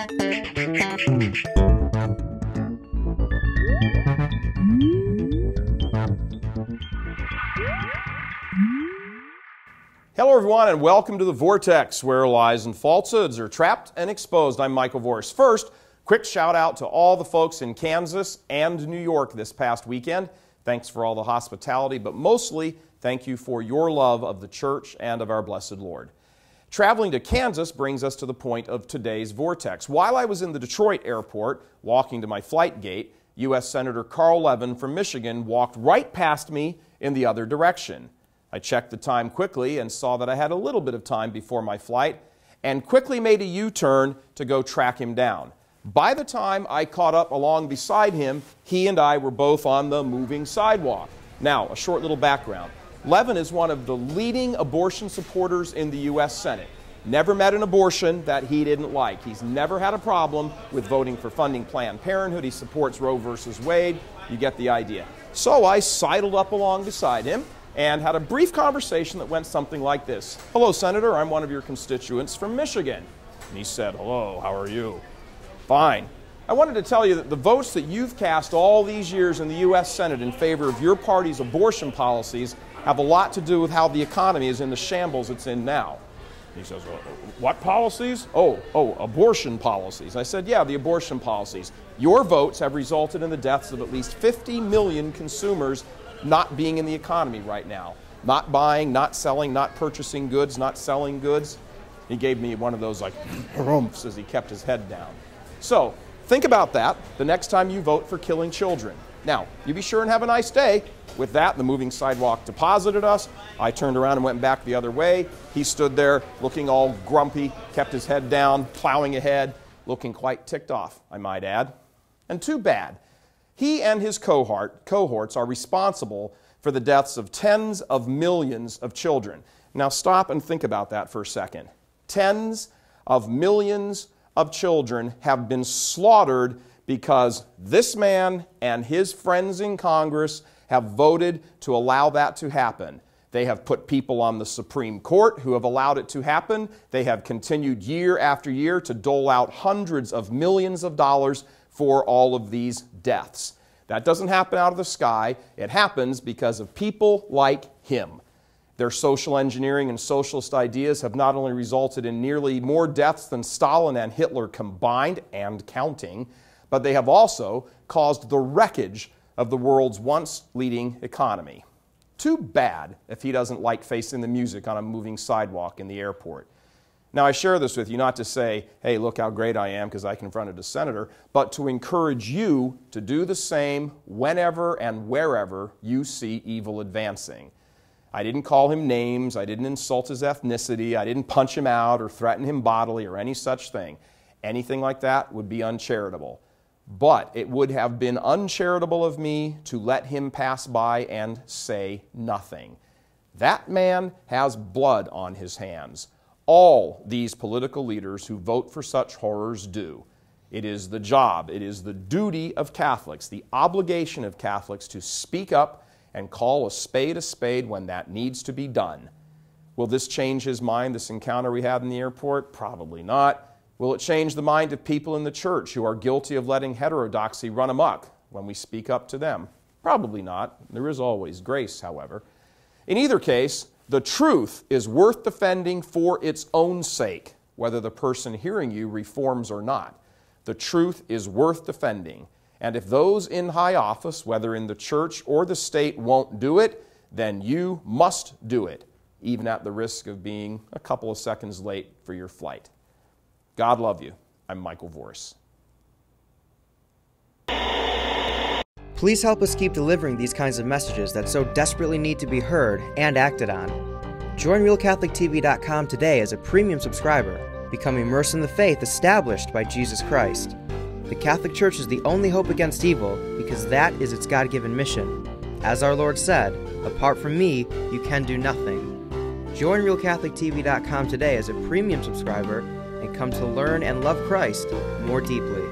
Hello everyone and welcome to The Vortex, where lies and falsehoods are trapped and exposed. I'm Michael Vorse. First, quick shout out to all the folks in Kansas and New York this past weekend. Thanks for all the hospitality, but mostly thank you for your love of the church and of our blessed Lord. Traveling to Kansas brings us to the point of today's Vortex. While I was in the Detroit airport walking to my flight gate, U.S. Senator Carl Levin from Michigan walked right past me in the other direction. I checked the time quickly and saw that I had a little bit of time before my flight and quickly made a U-turn to go track him down. By the time I caught up along beside him, he and I were both on the moving sidewalk. Now, a short little background. Levin is one of the leading abortion supporters in the U.S. Senate. Never met an abortion that he didn't like. He's never had a problem with voting for funding Planned Parenthood. He supports Roe versus Wade. You get the idea. So I sidled up along beside him and had a brief conversation that went something like this. "Hello, Senator, I'm one of your constituents from Michigan." And he said, "Hello, how are you?" "Fine. I wanted to tell you that the votes that you've cast all these years in the U.S. Senate in favor of your party's abortion policies have a lot to do with how the economy is in the shambles it's in now." He says, "Well, what policies?" Oh, abortion policies. I said, "Yeah, the abortion policies. Your votes have resulted in the deaths of at least 50 million consumers not being in the economy right now. Not buying, not selling, not purchasing goods, not selling goods." He gave me one of those like harumphs as he kept his head down. So think about that the next time you vote for killing children. Now, you be sure and have a nice day. With that, the moving sidewalk deposited us. I turned around and went back the other way. He stood there looking all grumpy, kept his head down, plowing ahead, looking quite ticked off, I might add. And too bad. He and his cohorts are responsible for the deaths of tens of millions of children. Now stop and think about that for a second. Tens of millions of children have been slaughtered because this man and his friends in Congress have voted to allow that to happen. They have put people on the Supreme Court who have allowed it to happen. They have continued year after year to dole out hundreds of millions of dollars for all of these deaths. That doesn't happen out of the sky. It happens because of people like him. Their social engineering and socialist ideas have not only resulted in nearly more deaths than Stalin and Hitler combined, and counting, but they have also caused the wreckage of the world's once leading economy. Too bad if he doesn't like facing the music on a moving sidewalk in the airport. Now, I share this with you not to say, "Hey, look how great I am because I confronted a senator," but to encourage you to do the same whenever and wherever you see evil advancing. I didn't call him names, I didn't insult his ethnicity, I didn't punch him out or threaten him bodily or any such thing. Anything like that would be uncharitable. But it would have been uncharitable of me to let him pass by and say nothing. That man has blood on his hands. All these political leaders who vote for such horrors do. It is the job, it is the duty of Catholics, the obligation of Catholics to speak up and call a spade when that needs to be done. Will this change his mind, this encounter we had in the airport? Probably not. Will it change the mind of people in the church who are guilty of letting heterodoxy run amok when we speak up to them? Probably not. There is always grace, however. In either case, the truth is worth defending for its own sake, whether the person hearing you reforms or not. The truth is worth defending. And if those in high office, whether in the church or the state, won't do it, then you must do it, even at the risk of being a couple of seconds late for your flight. God love you. I'm Michael Vorse. Please help us keep delivering these kinds of messages that so desperately need to be heard and acted on. Join RealCatholicTV.com today as a premium subscriber. Become immersed in the faith established by Jesus Christ. The Catholic Church is the only hope against evil because that is its God-given mission. As our Lord said, "Apart from me, you can do nothing." Join RealCatholicTV.com today as a premium subscriber and come to learn and love Christ more deeply.